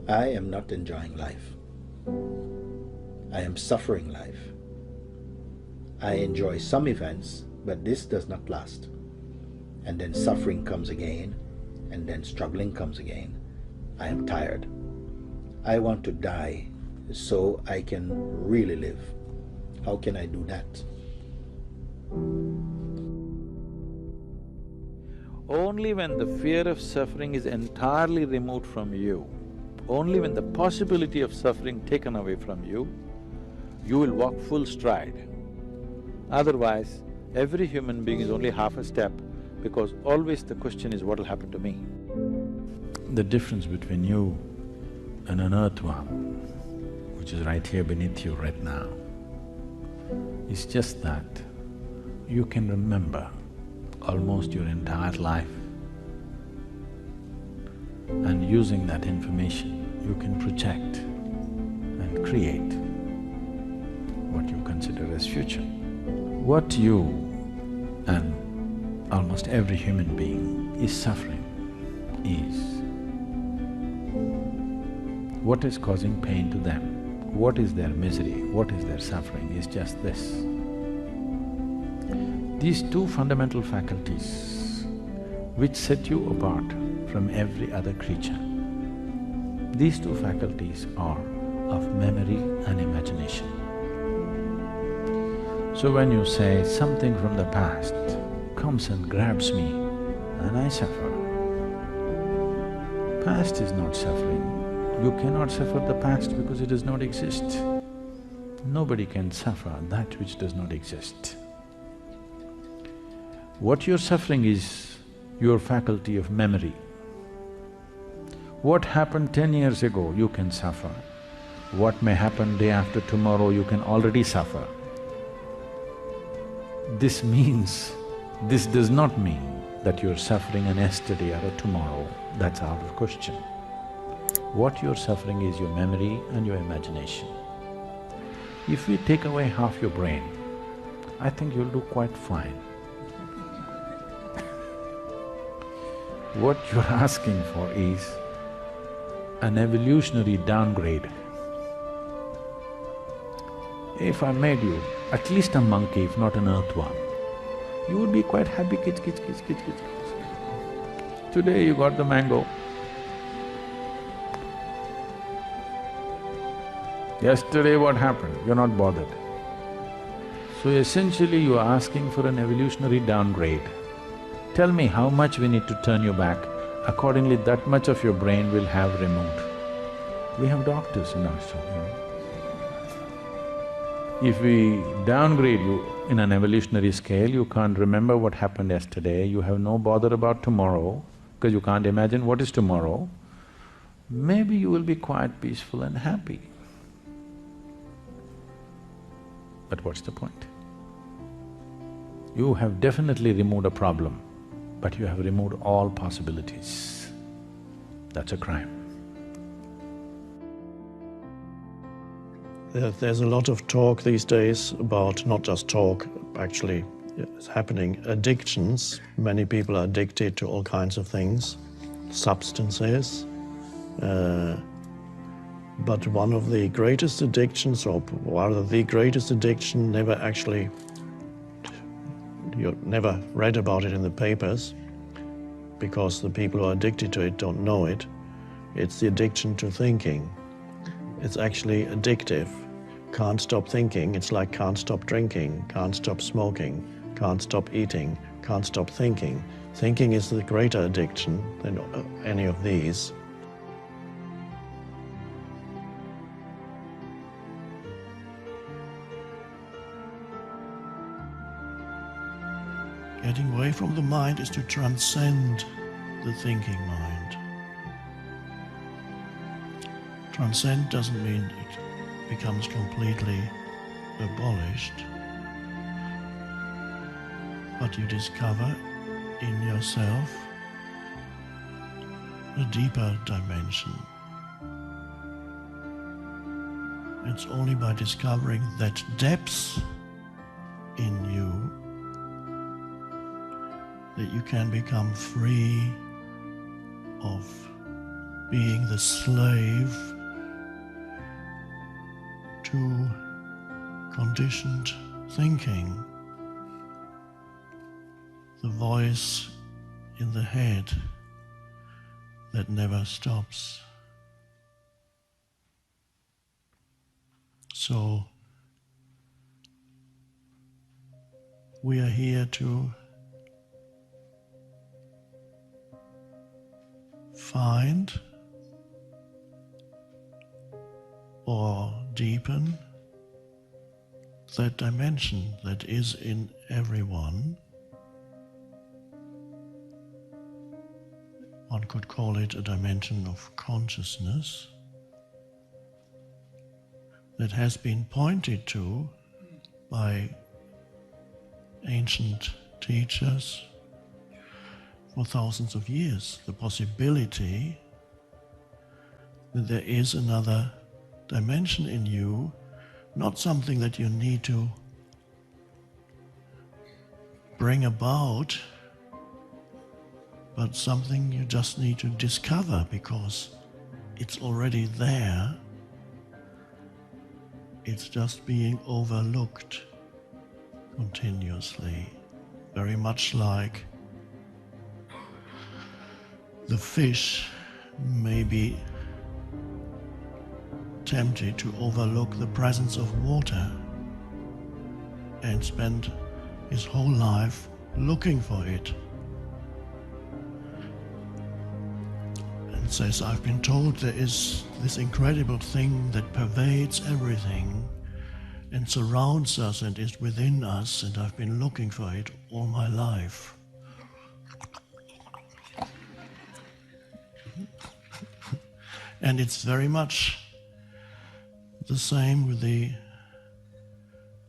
I am not enjoying life. I am suffering life. I enjoy some events, but this does not last. And then suffering comes again, and then struggling comes again. I am tired. I want to die so I can really live. How can I do that? Only when the fear of suffering is entirely removed from you, only when the possibility of suffering taken away from you, you will walk full stride. Otherwise, every human being is only half a step, because always the question is, what will happen to me? The difference between you and an earthworm, which is right here beneath you right now, is just that you can remember almost your entire life, and using that information, you can project and create what you consider as future. What you and almost every human being is suffering is what is causing pain to them, what is their misery, what is their suffering is just this. These two fundamental faculties which set you apart from every other creature, these two faculties are of memory and imagination. So when you say something from the past comes and grabs me and I suffer, past is not suffering. You cannot suffer the past because it does not exist. Nobody can suffer that which does not exist. What you're suffering is your faculty of memory. What happened 10 years ago, you can suffer. What may happen day after tomorrow, you can already suffer. This does not mean that you're suffering an yesterday or a tomorrow, that's out of question. What you're suffering is your memory and your imagination. If we take away half your brain, I think you'll do quite fine. What you're asking for is an evolutionary downgrade. If I made you at least a monkey, if not an earthworm, you would be quite happy, kitch, kitch, kitch, kitch, kitch, kitch. Today you got the mango. Yesterday what happened? You're not bothered. So essentially you're asking for an evolutionary downgrade. Tell me how much we need to turn you back, accordingly that much of your brain will have removed. We have doctors in our shop, If we downgrade you in an evolutionary scale, you can't remember what happened yesterday, you have no bother about tomorrow, because you can't imagine what is tomorrow, maybe you will be quite peaceful and happy. But what's the point? You have definitely removed a problem, but you have removed all possibilities. That's a crime. There's a lot of talk these days about, not just talk, actually it's happening, addictions. Many people are addicted to all kinds of things, substances. But one of the greatest addictions, or rather the greatest addiction, you never read about it in the papers, because the people who are addicted to it don't know it. It's the addiction to thinking. It's actually addictive. Can't stop thinking, it's like can't stop drinking, can't stop smoking, can't stop eating, can't stop thinking. Thinking is the greater addiction than any of these. Getting away from the mind is to transcend the thinking mind. Transcend doesn't mean it becomes completely abolished, but you discover in yourself a deeper dimension. It's only by discovering that depth in you that you can become free of being the slave to conditioned thinking, the voice in the head that never stops. So we are here to find or deepen that dimension that is in everyone. One could call it a dimension of consciousness that has been pointed to by ancient teachers for thousands of years. The possibility that there is another dimension in you, not something that you need to bring about, but something you just need to discover because it's already there. It's just being overlooked continuously, very much like the fish may be tempted to overlook the presence of water and spend his whole life looking for it. And says, I've been told there is this incredible thing that pervades everything and surrounds us and is within us, and I've been looking for it all my life. And it's very much the same with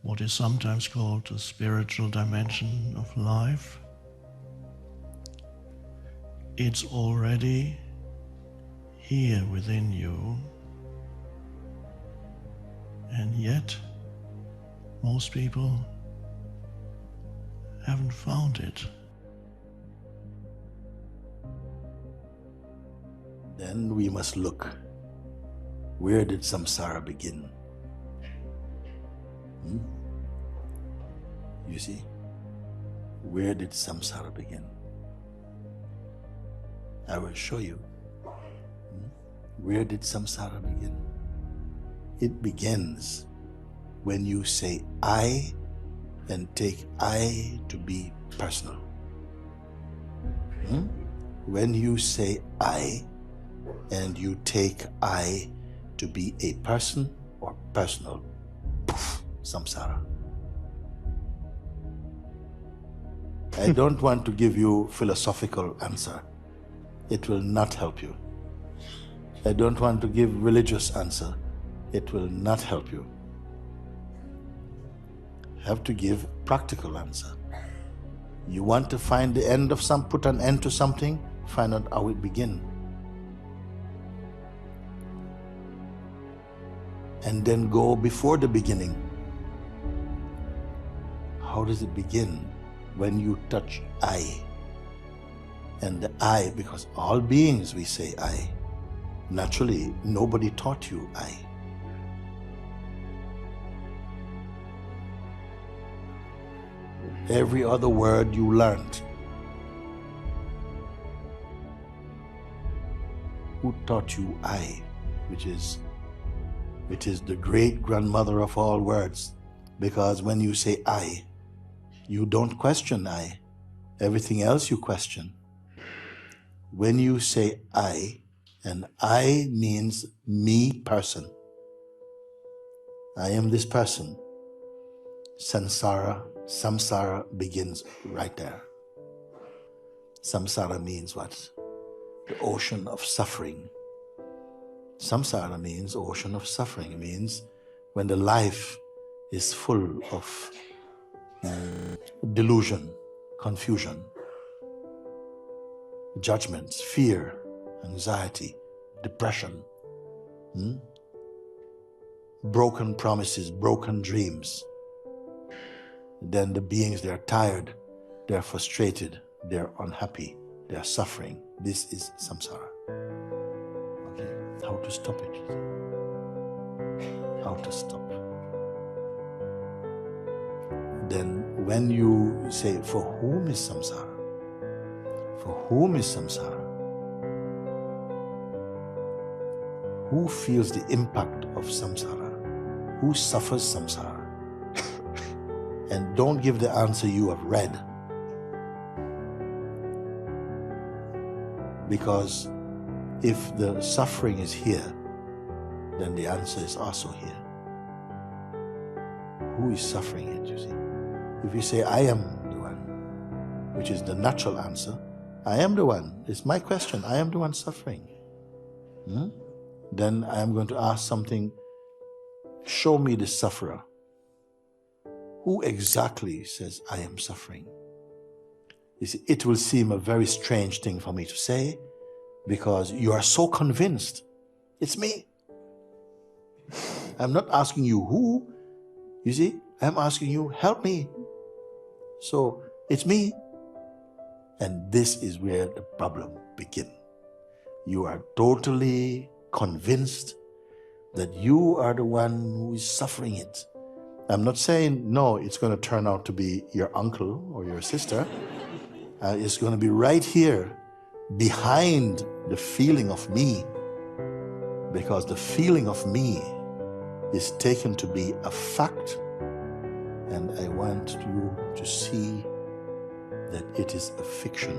what is sometimes called the spiritual dimension of life. It's already here within you, and yet most people haven't found it. Then we must look. Where did samsara begin? You see? Where did samsara begin? I will show you. Where did samsara begin? It begins when you say I and take I to be personal. When you say I and you take I to be a person or personal, poof, samsara. I don't want to give you philosophical answer. It will not help you. I don't want to give religious answer. It will not help you. Have to give practical answer. You want to find the end of put an end to something, find out how it began. And then go before the beginning. How does it begin? When you touch I. And the I, because all beings we say I. Naturally, nobody taught you I. Every other word you learned. Who taught you I, which is the great grandmother of all words? Because when you say I, you don't question I. Everything else you question. When you say I, and I means me person. I am this person. Samsara begins right there. Samsara means what? The ocean of suffering. Samsara means ocean of suffering. It means when the life is full of delusion, confusion, judgments, fear, anxiety, depression, broken promises, broken dreams. Then the beings, they're tired, they're frustrated, they're unhappy, they're suffering. This is samsara. how to stop it. How to stop. Then when you say, for whom is samsara? For whom is samsara? Who feels the impact of samsara? Who suffers samsara? And don't give the answer you have read. Because if the suffering is here, then the answer is also here. Who is suffering it, you see? If you say, I am the one, which is the natural answer, I am the one, it's my question, I am the one suffering. Then I am going to ask something, show me the sufferer. Who exactly says, I am suffering? You see, it will seem a very strange thing for me to say, because you are so convinced it's me. I'm not asking you who, you see, I'm asking you, help me. So it's me. And this is where the problem begins. You are totally convinced that you are the one who is suffering it. I'm not saying, no, it's going to turn out to be your uncle or your sister. It's going to be right here behind the feeling of me, because the feeling of me is taken to be a fact, and I want you to see that it is a fiction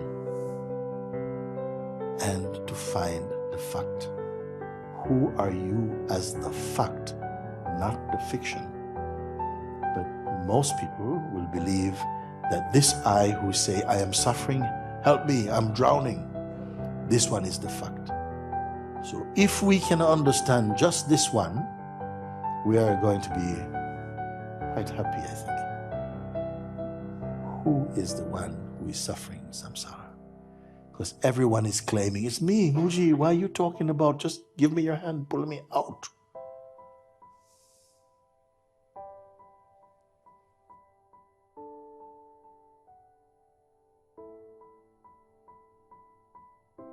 and to find the fact. Who are you as the fact, not the fiction? But most people will believe that this I who say, I am suffering, help me, I'm drowning, this one is the fact. So if we can understand just this one, we are going to be quite happy, I think. Who is the one who is suffering samsara? Because everyone is claiming, it's me, Moji, why are you talking about? Just give me your hand, pull me out.